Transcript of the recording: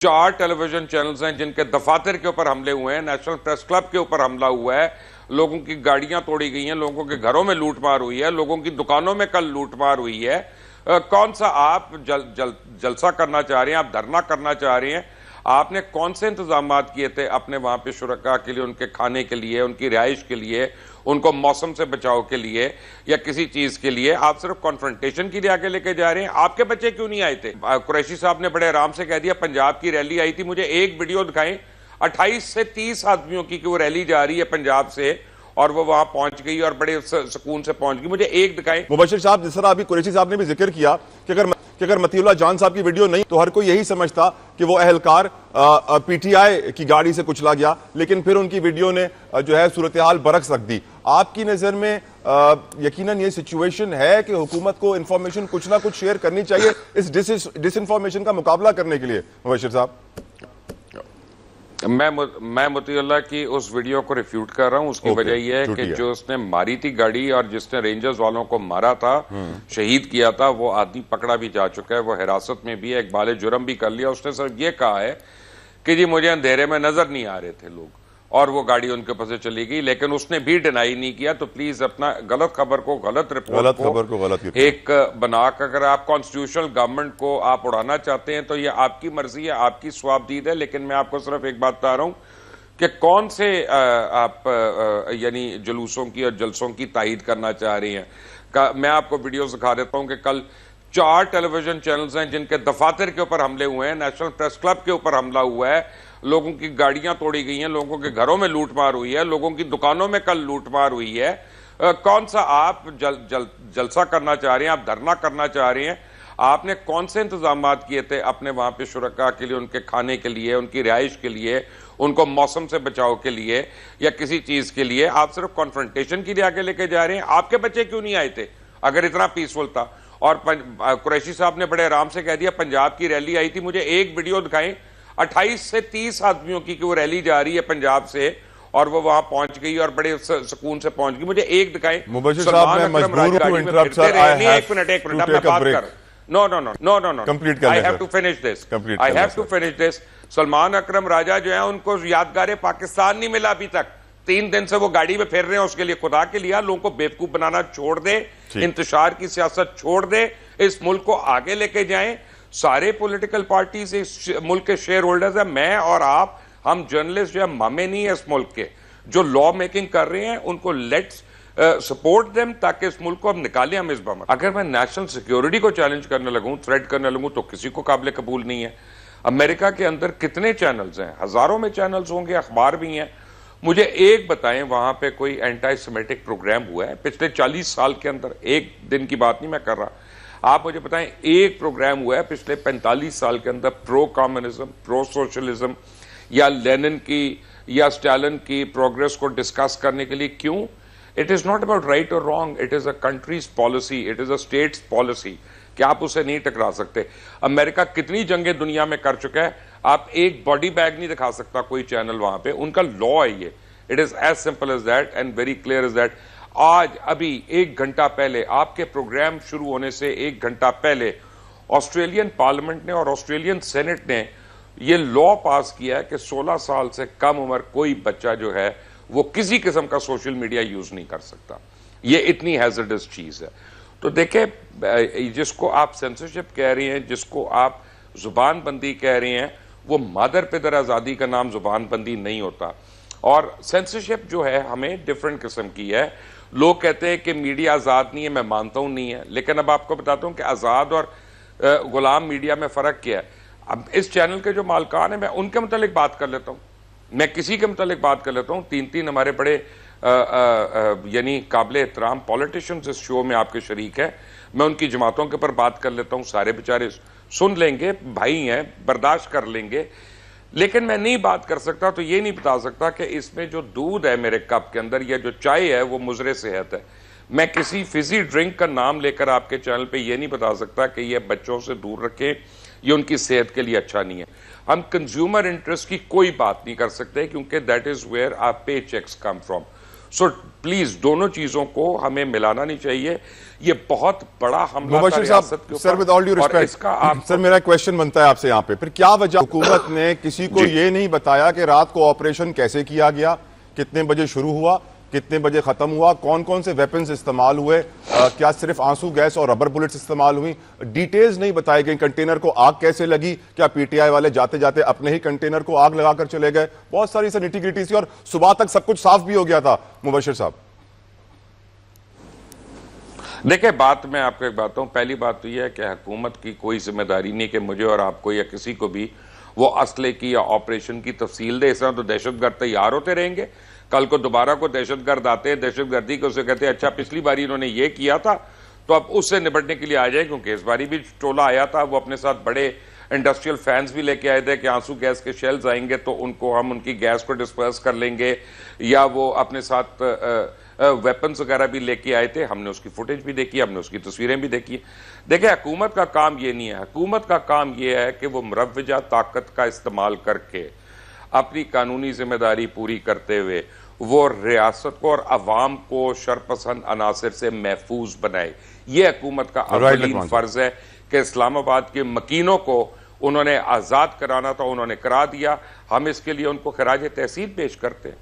4 television channels हैं जिनके दफातर के ऊपर हमले हुए हैं, नेशनल प्रेस क्लब के ऊपर हमला हुआ है, लोगों की गाड़ियां तोड़ी गई हैं, लोगों के घरों में लूटमार हुई है, लोगों की दुकानों में कल लूटमार हुई है। कौन सा आप जलसा करना चाह रहे हैं, आप धरना करना चाह रहे हैं? आपने कौन से इंतजाम किए थे अपने वहां पे शुरका के लिए, उनके खाने के लिए, उनकी रिहाइश के लिए, उनको मौसम से बचाव के लिए या किसी चीज के लिए? आप सिर्फ कॉन्फ्रंटेशन के लिए आगे लेके जा रहे हैं। आपके बच्चे क्यों नहीं आए थे? कुरैशी साहब ने बड़े आराम से कह दिया पंजाब की रैली आई थी। मुझे एक वीडियो दिखाएं 28 से 30 आदमियों की कि वो रैली जा रही है पंजाब से और वो वहां पहुंच गई और बड़े सुकून से पहुंच गई। मुझे एक दिखाएं। मुबशिर साहब, जिस तरह अभी कुरैशी साहब ने भी जिक्र किया कि अगर मतीउल्लाह जान साहब की वीडियो नहीं तो हर कोई यही समझता कि वो अहलकार पीटीआई की गाड़ी से कुचला गया, लेकिन फिर उनकी वीडियो ने जो है सूरत हाल बरक्स रख दी। आपकी नजर में यकीनन ये सिचुएशन है कि हुकूमत को इंफॉर्मेशन कुछ ना कुछ शेयर करनी चाहिए इस डिसइंफॉर्मेशन का मुकाबला करने के लिए? मुबशिर साहब, मैं मतीउल्लाह की उस वीडियो को रिफ्यूट कर रहा हूं। उसकी वजह यह है कि जो उसने मारी थी गाड़ी और जिसने रेंजर्स वालों को मारा था, शहीद किया था, वो आदमी पकड़ा भी जा चुका है, वो हिरासत में भी है, इकबाल जुर्म भी कर लिया। उसने सिर्फ ये कहा है कि जी मुझे अंधेरे में नजर नहीं आ रहे थे लोग और वो गाड़ी उनके पास से चली गई, लेकिन उसने भी डिनाई नहीं किया। तो प्लीज अपना गलत खबर को, गलत रिपोर्ट को एक बनाकर, अगर आप कॉन्स्टिट्यूशनल गवर्नमेंट को आप उड़ाना चाहते हैं तो ये आपकी मर्जी है, आपकी स्वाबदीद है। लेकिन मैं आपको सिर्फ एक बात बता रहा हूं कि कौन से आप यानी जुलूसों की और जलसों की तायीद करना चाह रही हैं। मैं आपको वीडियो दिखा देता हूं कि कल 4 टेलीविजन चैनल्स हैं जिनके दफातर के ऊपर हमले हुए हैं, नेशनल प्रेस क्लब के ऊपर हमला हुआ है, लोगों की गाड़ियां तोड़ी गई हैं, लोगों के घरों में लूटमार हुई है, लोगों की दुकानों में कल लूटमार हुई है। कौन सा आप जलसा करना चाह रहे हैं, आप धरना करना चाह रहे हैं? आपने कौन से इंतजाम किए थे अपने वहां पे शुरका के लिए, उनके खाने के लिए, उनकी रिहाइश के लिए, उनको मौसम से बचाव के लिए या किसी चीज के लिए? आप सिर्फ कॉन्फ्रंटेशन के लिए आगे लेके जा रहे हैं। आपके बच्चे क्यों नहीं आए थे अगर इतना पीसफुल था? और कुरैशी साहब ने बड़े आराम से कह दिया पंजाब की रैली आई थी। मुझे एक वीडियो दिखाएं 28 से 30 आदमियों की कि वो रैली जा रही है पंजाब से और वो वहां पहुंच गई और बड़े सुकून से पहुंच गई। मुझे एक दिखाएं। मुबशिर साहब, मैं मजबूर हूं टू इंटरप्ट सर। एक मिनट मैं बात कर। नो कंप्लीट कर, I have to finish this. Salman Akram Raja जो है उनको यादगार पाकिस्तान नहीं मिला अभी तक। 3 दिन से वो गाड़ी में फिर रहे हैं। उसके लिए खुदा के लिए लोगों को बेवकूफ बनाना छोड़ दे, इंतशार की सियासत छोड़ दे, इस मुल्क को आगे लेके जाएं। सारे पॉलिटिकल पार्टीज इस मुल्क के शेयर होल्डर्स हैं। मैं और आप, हम जर्नलिस्ट जो है मामे नहीं है इस मुल्क के। जो लॉ मेकिंग कर रहे हैं उनको लेट्स सपोर्ट देम ताकि इस मुल्क को हम निकालें हम इस बम। अगर मैं नेशनल सिक्योरिटी को चैलेंज करने लगूं, थ्रेट करने लगूं, तो किसी को काबिल कबूल नहीं है। अमेरिका के अंदर कितने चैनल्स हैं? हजारों में चैनल्स होंगे, अखबार भी हैं। मुझे एक बताएं वहां पे कोई एंटी सेमेटिक प्रोग्राम हुआ है पिछले 40 साल के अंदर? एक दिन की बात नहीं मैं कर रहा। आप मुझे बताएं एक प्रोग्राम हुआ है पिछले 45 साल के अंदर प्रो कम्युनिज्म, प्रो सोशलिज्म या लेनिन की या स्टालिन की प्रोग्रेस को डिस्कस करने के लिए? क्यों? It is not about right और wrong, it is a country's policy, it is a state's policy कि आप उसे नहीं टकरा सकते। अमेरिका कितनी जंगें दुनिया में कर चुका है, आप एक बॉडी बैग नहीं दिखा सकता कोई चैनल वहां पे। उनका लॉ है ये। It is as simple as that and very clear as that. आज अभी 1 घंटा पहले, आपके प्रोग्राम शुरू होने से 1 घंटा पहले, ऑस्ट्रेलियन पार्लियामेंट ने और ऑस्ट्रेलियन सेनेट ने यह लॉ पास किया है कि 16 साल से कम उम्र कोई बच्चा जो है वो किसी किस्म का सोशल मीडिया यूज नहीं कर सकता। ये इतनी हैजर्डस चीज है। तो देखें, जिसको आप सेंसरशिप कह रही हैं, जिसको आप जुबान बंदी कह रही हैं, वो मादर पिदर आजादी का नाम जुबान बंदी नहीं होता। और सेंसरशिप जो है हमें डिफरेंट किस्म की है। लोग कहते हैं कि मीडिया आजाद नहीं है, मैं मानता हूं नहीं है, लेकिन अब आपको बताता हूं कि आजाद और गुलाम मीडिया में फर्क क्या है। अब इस चैनल के जो मालकान है, मैं उनके मुतालिक बात कर लेता हूं, मैं किसी के मुतालिक बात कर लेता हूं। 3 हमारे बड़े यानी काबिल एहतराम पॉलिटिशियंस इस शो में आपके शरीक है। मैं उनकी जमातों के ऊपर बात कर लेता हूं, सारे बेचारे सुन लेंगे, भाई हैं, बर्दाश्त कर लेंगे। लेकिन मैं नहीं बात कर सकता, तो ये नहीं बता सकता कि इसमें जो दूध है मेरे कप के अंदर या जो चाय है वो मुजरे सेहत है। मैं किसी फिजी ड्रिंक का नाम लेकर आपके चैनल पे ये नहीं बता सकता कि ये बच्चों से दूर रखें, ये उनकी सेहत के लिए अच्छा नहीं है। हम कंज्यूमर इंटरेस्ट की कोई बात नहीं कर सकते क्योंकि that is where our pay checks come from. So please दोनों चीजों को हमें मिलाना नहीं चाहिए। ये बहुत बड़ा हमला था रियासत के ऊपर। Sir, with all due respect, sir मेरा क्वेश्चन बनता है आपसे यहाँ पे, फिर क्या वजह हुकूमत ने किसी को ये नहीं बताया कि रात को ऑपरेशन कैसे किया गया, कितने बजे शुरू हुआ, कितने बजे खत्म हुआ, कौन कौन से वेपन्स इस्तेमाल हुए, क्या सिर्फ आंसू गैस और रबर बुलेट्स इस्तेमाल हुई, डिटेल्स नहीं बताई गई। कंटेनर को आग कैसे लगी, क्या पीटीआई वाले जाते जाते अपने ही कंटेनर को आग लगाकर चले गए, बहुत सारी सी निटी-ग्रिटी थी और सुबह तक सब कुछ साफ भी हो गया था। मुबशिर साहब देखिए, बात मैं आपको एक बात हूं, पहली बात तो यह है कि हुकूमत की कोई जिम्मेदारी नहीं कि मुझे और आपको या किसी को भी वो असले की या ऑपरेशन की तफसील दे। इस तरह तो दहशतगर्द तैयार होते रहेंगे, कल को दोबारा को दहशतगर्द आते हैं, दहशतगर्दी को उसे कहते हैं अच्छा पिछली बारी इन्होंने ये किया था तो अब उससे निपटने के लिए आ जाए, क्योंकि इस बारी भी टोला आया था, वो अपने साथ बड़े इंडस्ट्रियल फैंस भी लेके आए थे कि आंसू गैस के शेल्स आएंगे तो उनको हम उनकी गैस को डिस्पर्स कर लेंगे, या वो अपने साथ वेपन्स वगैरह भी लेके आए थे। हमने उसकी फुटेज भी देखी, हमने उसकी तस्वीरें भी देखी। देखिए, हुकूमत का काम ये नहीं है, हुकूमत का काम ये है कि वो मुरव्वजा ताकत का इस्तेमाल करके अपनी कानूनी जिम्मेदारी पूरी करते हुए वो रियासत को और अवाम को शरपसंद अनासर से महफूज बनाए। ये हुकूमत का अवलीन फर्ज है कि इस्लामाबाद के मकीनों को उन्होंने आजाद कराना था, उन्होंने करा दिया। हम इसके लिए उनको खराज तहसीन पेश करते हैं।